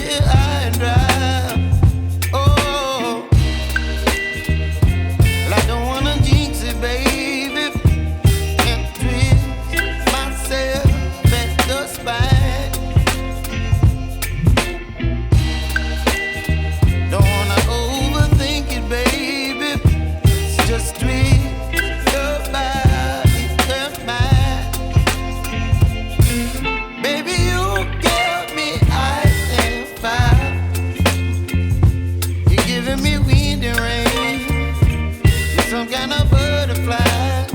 here high and dry. Oh, well, I don't wanna jinx it, baby, and twist myself at the spine. Don't wanna overthink it, baby. It's just twist your body and mine. Baby, you give me ice and fire. You're giving me wind and rain. You're some kind of butterfly.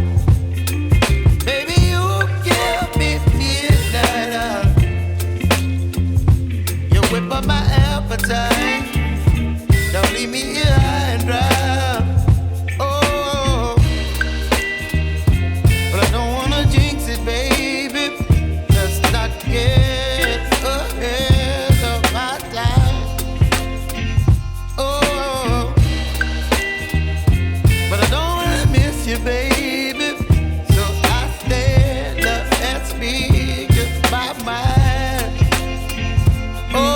Baby, you give me midnight. You whip up my appetite. Don't leave me here high and dry. Oh, but I don't wanna jinx it, baby. Let's not get ahead of my time. Oh, but I don't wanna miss you, baby. So I stand up and speak my mind. Oh.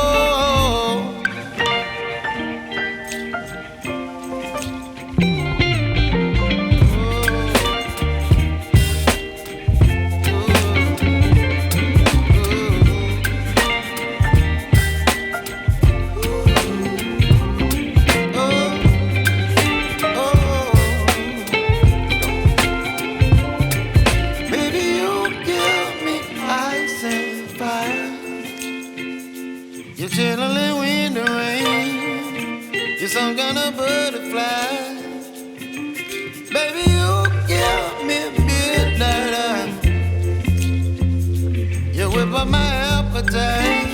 You're chilling wind and rain. You're some kind of butterfly. Baby, you give me midnight. You whip up my appetite.